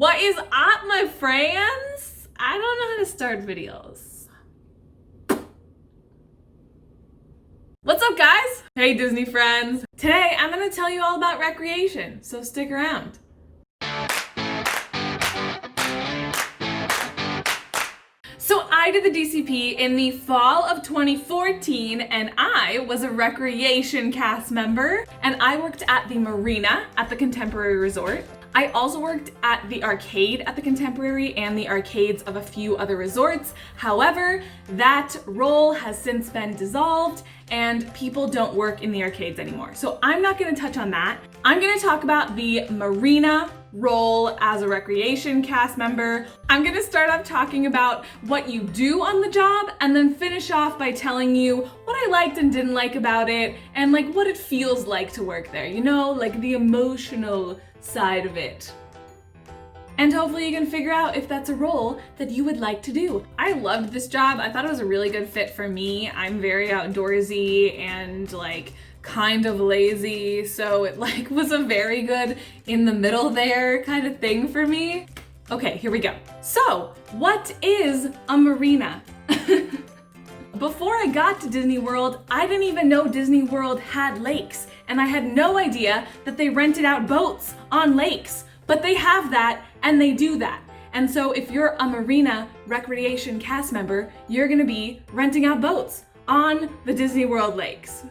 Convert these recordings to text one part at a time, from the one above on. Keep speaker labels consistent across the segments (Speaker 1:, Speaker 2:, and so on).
Speaker 1: What is up, my friends? I don't know how to start videos. What's up, guys? Hey, Disney friends. Today, I'm gonna tell you all about recreation, so stick around. So I did the DCP in the fall of 2014, and I was a recreation cast member, and I worked at the Marina at the Contemporary Resort. I also worked at the arcade at the Contemporary and the arcades of a few other resorts. However, that role has since been dissolved and people don't work in the arcades anymore. So I'm not gonna touch on that. I'm gonna talk about the Marina role as a recreation cast member. I'm gonna start off talking about what you do on the job and then finish off by telling you what I liked and didn't like about it and like what it feels like to work there, you know, like the emotional side of it. And hopefully you can figure out if that's a role that you would like to do. I loved this job. I thought it was a really good fit for me. I'm very outdoorsy and like kind of lazy, so it like was a very good in the middle there kind of thing for me. Okay, here we go. So, what is a marina? Before I got to Disney World, I didn't even know Disney World had lakes, and I had no idea that they rented out boats on lakes. But they have that, and they do that. And so if you're a Marina recreation cast member, you're gonna be renting out boats on the Disney World lakes.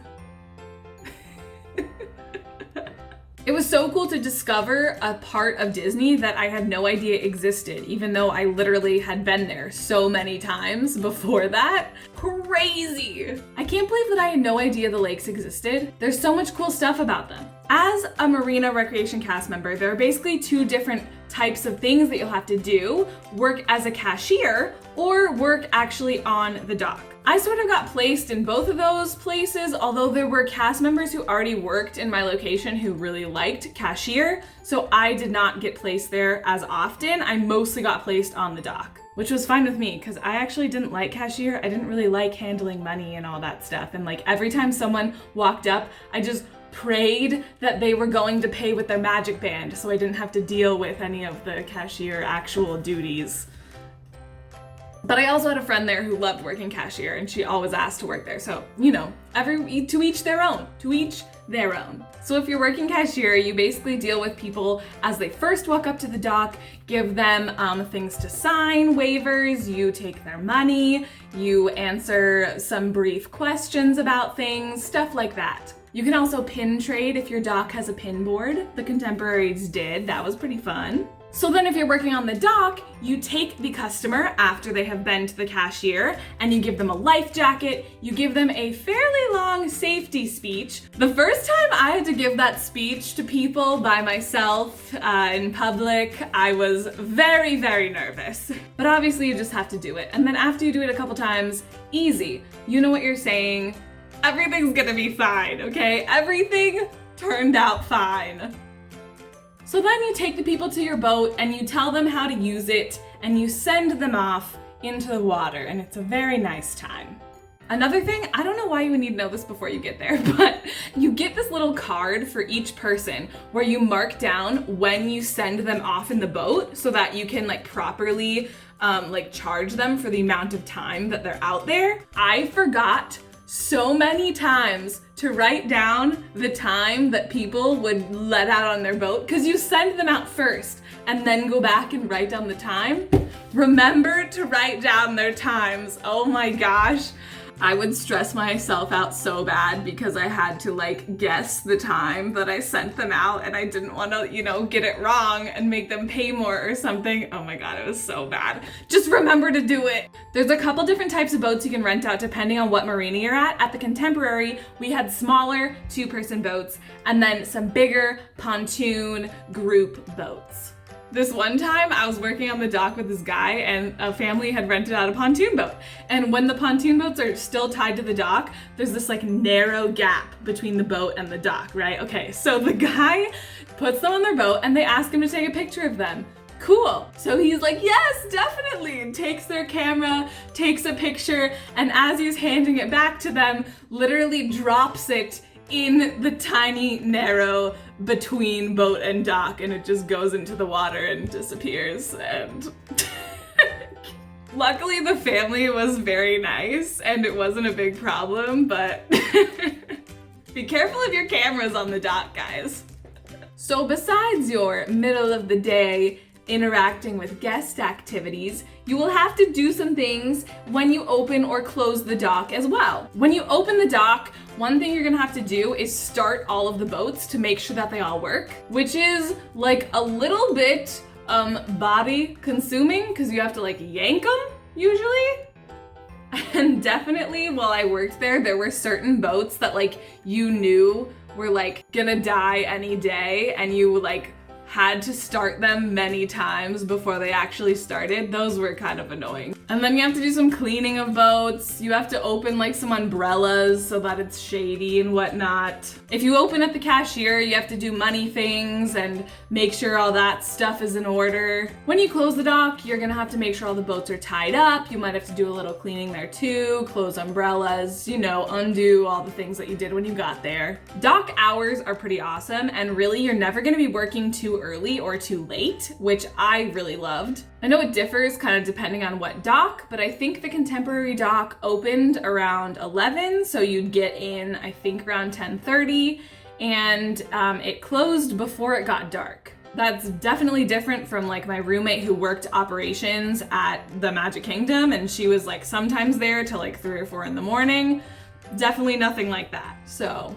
Speaker 1: It was so cool to discover a part of Disney that I had no idea existed, even though I literally had been there so many times before that. Crazy! I can't believe that I had no idea the lakes existed. There's so much cool stuff about them. As a Marina recreation cast member, there are basically two different types of things that you'll have to do: work as a cashier or work actually on the dock. I sort of got placed in both of those places, although there were cast members who already worked in my location who really liked cashier, so I did not get placed there as often. I mostly got placed on the dock, which was fine with me because I actually didn't like cashier. I didn't really like handling money and all that stuff, and like every time someone walked up, I just prayed that they were going to pay with their magic band so I didn't have to deal with any of the cashier actual duties. But I also had a friend there who loved working cashier, and she always asked to work there. So, you know, to each their own, to each their own. So if you're working cashier, you basically deal with people as they first walk up to the dock, give them things to sign, waivers, you take their money, you answer some brief questions about things, stuff like that. You can also pin trade if your dock has a pin board. The Contemporaries did, that was pretty fun. So then if you're working on the dock, you take the customer after they have been to the cashier and you give them a life jacket, you give them a fairly long safety speech. The first time I had to give that speech to people by myself in public, I was very, very nervous. But obviously you just have to do it. And then after you do it a couple times, easy. You know what you're saying. Everything's gonna be fine, okay? Everything turned out fine. So then you take the people to your boat and you tell them how to use it and you send them off into the water, and it's a very nice time. Another thing, I don't know why you would need to know this before you get there, but you get this little card for each person where you mark down when you send them off in the boat so that you can like properly charge them for the amount of time that they're out there. I forgot so many times to write down the time that people would let out on their boat, because you send them out first and then go back and write down the time. Remember to write down their times. Oh my gosh. I would stress myself out so bad because I had to like guess the time that I sent them out, and I didn't want to, you know, get it wrong and make them pay more or something. Oh my God, it was so bad. Just remember to do it. There's a couple different types of boats you can rent out depending on what marina you're at. At the Contemporary, we had smaller 2-person boats and then some bigger pontoon group boats. This one time I was working on the dock with this guy and a family had rented out a pontoon boat. And when the pontoon boats are still tied to the dock, there's this like narrow gap between the boat and the dock, right? Okay, so the guy puts them on their boat and they ask him to take a picture of them. Cool. So he's like, yes, definitely, and takes their camera, takes a picture, and as he's handing it back to them, literally drops it in the tiny, narrow between boat and dock, and it just goes into the water and disappears. And luckily the family was very nice and it wasn't a big problem, but be careful of your cameras on the dock, guys. So besides your middle of the day interacting with guest activities, you will have to do some things when you open or close the dock as well. When you open the dock, one thing you're gonna have to do is start all of the boats to make sure that they all work, which is like a little bit body consuming because you have to like yank them usually. And definitely while I worked there were certain boats that like you knew were like gonna die any day, and you like had to start them many times before they actually started. Those were kind of annoying. And then you have to do some cleaning of boats. You have to open like some umbrellas so that it's shady and whatnot. If you open at the cashier, you have to do money things and make sure all that stuff is in order. When you close the dock, you're gonna have to make sure all the boats are tied up. You might have to do a little cleaning there too, close umbrellas, you know, undo all the things that you did when you got there. Dock hours are pretty awesome, and really you're never gonna be working too early or too late, which I really loved. I know it differs kind of depending on what dock, but I think the contemporary dock opened around 11, so you'd get in, I think, around 10:30, and it closed before it got dark. That's definitely different from like my roommate who worked operations at the Magic Kingdom, and she was like sometimes there till like 3 or 4 in the morning. Definitely nothing like that. So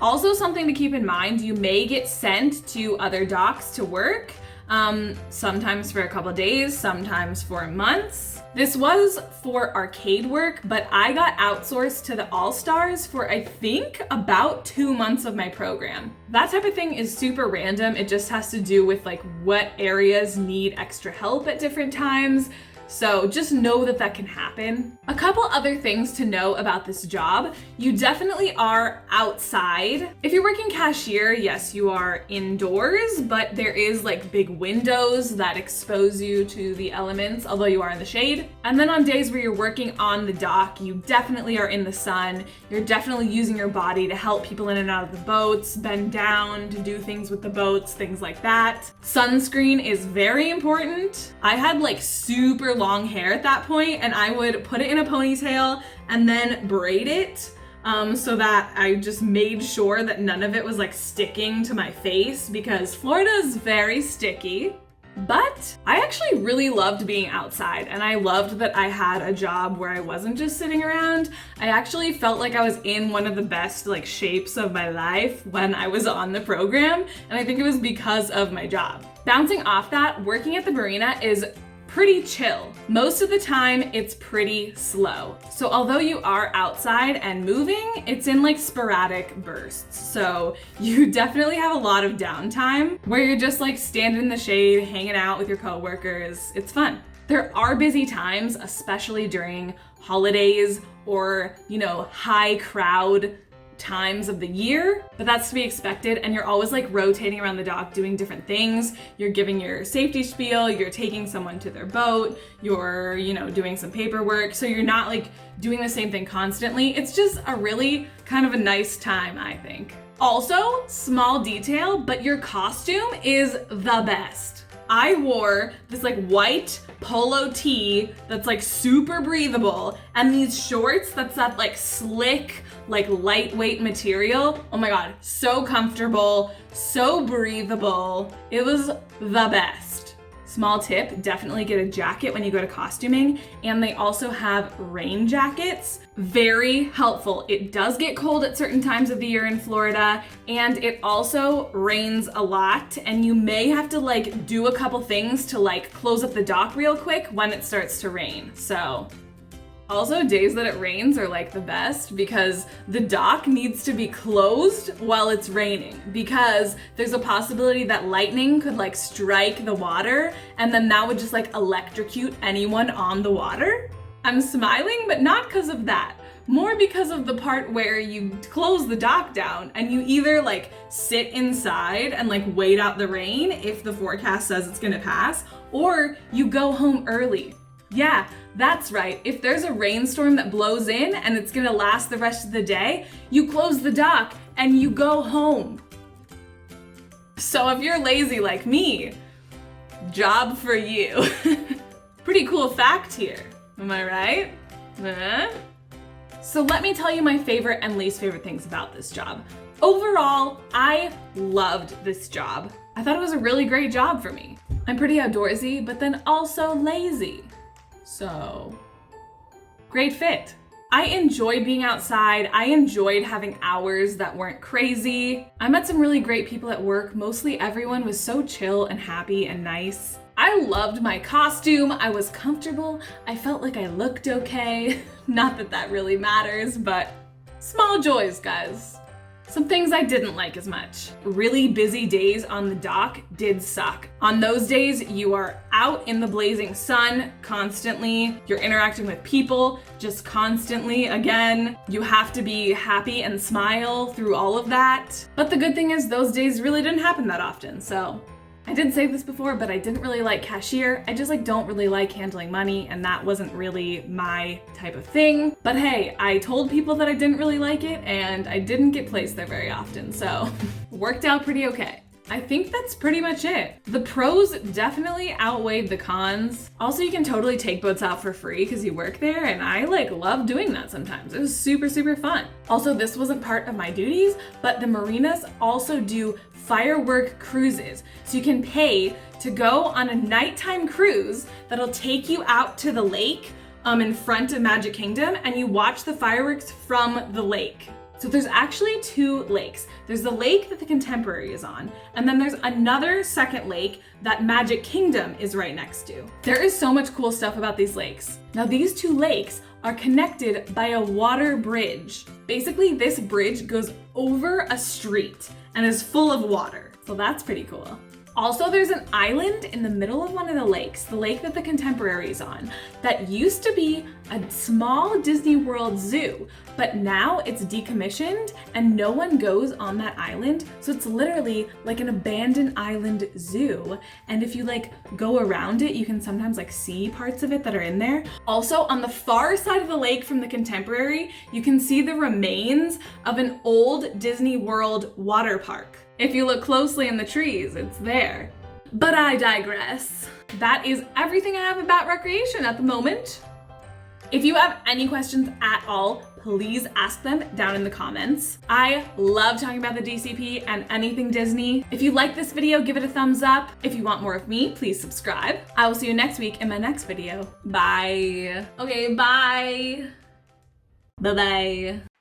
Speaker 1: also something to keep in mind, you may get sent to other docks to work, sometimes for a couple of days, sometimes for months. This was for arcade work, but I got outsourced to the All-Stars for I think about 2 months of my program. That type of thing is super random. It just has to do with like what areas need extra help at different times. So just know that that can happen. A couple other things to know about this job. You definitely are outside. If you're working cashier, yes, you are indoors, but there is like big windows that expose you to the elements, although you are in the shade. And then on days where you're working on the dock, you definitely are in the sun. You're definitely using your body to help people in and out of the boats, bend down to do things with the boats, things like that. Sunscreen is very important. I had like super long hair at that point, and I would put it in a ponytail and then braid it so that I just made sure that none of it was like sticking to my face, because Florida is very sticky. But I actually really loved being outside, and I loved that I had a job where I wasn't just sitting around. I actually felt like I was in one of the best like shapes of my life when I was on the program, and I think it was because of my job. Bouncing off that, working at the marina is pretty chill. Most of the time, it's pretty slow. So although you are outside and moving, it's in like sporadic bursts. So you definitely have a lot of downtime where you're just like standing in the shade, hanging out with your coworkers. It's fun. There are busy times, especially during holidays or, you know, high crowd times of the year, but that's to be expected, and you're always like rotating around the dock doing different things. You're giving your safety spiel, you're taking someone to their boat, you're, you know, doing some paperwork, so you're not like doing the same thing constantly. It's just a really kind of a nice time, I think. Also, small detail, but your costume is the best. I wore this like white polo tee that's like super breathable, and these shorts that's that like slick, like lightweight material. Oh my God, so comfortable, so breathable. It was the best. Small tip, definitely get a jacket when you go to costuming, and they also have rain jackets. Very helpful. It does get cold at certain times of the year in Florida, and it also rains a lot, and you may have to like do a couple things to like close up the dock real quick when it starts to rain. So also, days that it rains are like the best because the dock needs to be closed while it's raining, because there's a possibility that lightning could like strike the water, and then that would just like electrocute anyone on the water. I'm smiling, but not because of that. More because of the part where you close the dock down and you either like sit inside and like wait out the rain if the forecast says it's gonna pass, or you go home early. Yeah, that's right. If there's a rainstorm that blows in and it's gonna last the rest of the day, you close the dock and you go home. So if you're lazy like me, job for you. Pretty cool fact here, am I right? Huh? So let me tell you my favorite and least favorite things about this job. Overall, I loved this job. I thought it was a really great job for me. I'm pretty outdoorsy, but then also lazy. So, great fit. I enjoyed being outside. I enjoyed having hours that weren't crazy. I met some really great people at work. Mostly everyone was so chill and happy and nice. I loved my costume. I was comfortable. I felt like I looked okay. Not that that really matters, but small joys, guys. Some things I didn't like as much. Really busy days on the dock did suck. On those days, you are out in the blazing sun constantly. You're interacting with people just constantly. Again, you have to be happy and smile through all of that. But the good thing is those days really didn't happen that often, so. I did say this before, but I didn't really like cashier. I just don't really like handling money, and that wasn't really my type of thing. But hey, I told people that I didn't really like it, and I didn't get placed there very often, so worked out pretty okay. I think that's pretty much it. The pros definitely outweighed the cons. Also, you can totally take boats out for free because you work there, and I love doing that sometimes. It was super, super fun. Also, this wasn't part of my duties, but the marinas also do firework cruises. So you can pay to go on a nighttime cruise that'll take you out to the lake in front of Magic Kingdom, and you watch the fireworks from the lake. So there's actually two lakes. There's the lake that the Contemporary is on, and then there's another second lake that Magic Kingdom is right next to. There is so much cool stuff about these lakes. Now these two lakes are connected by a water bridge. Basically, this bridge goes over a street and is full of water. So that's pretty cool. Also, there's an island in the middle of one of the lakes, the lake that the Contemporary is on, that used to be a small Disney World zoo, but now it's decommissioned and no one goes on that island. So it's literally like an abandoned island zoo. And if you go around it, you can sometimes see parts of it that are in there. Also, on the far side of the lake from the Contemporary, you can see the remains of an old Disney World water park. If you look closely in the trees, it's there. But I digress. That is everything I have about recreation at the moment. If you have any questions at all, please ask them down in the comments. I love talking about the DCP and anything Disney. If you like this video, give it a thumbs up. If you want more of me, please subscribe. I will see you next week in my next video. Bye. Okay, bye. Bye-bye.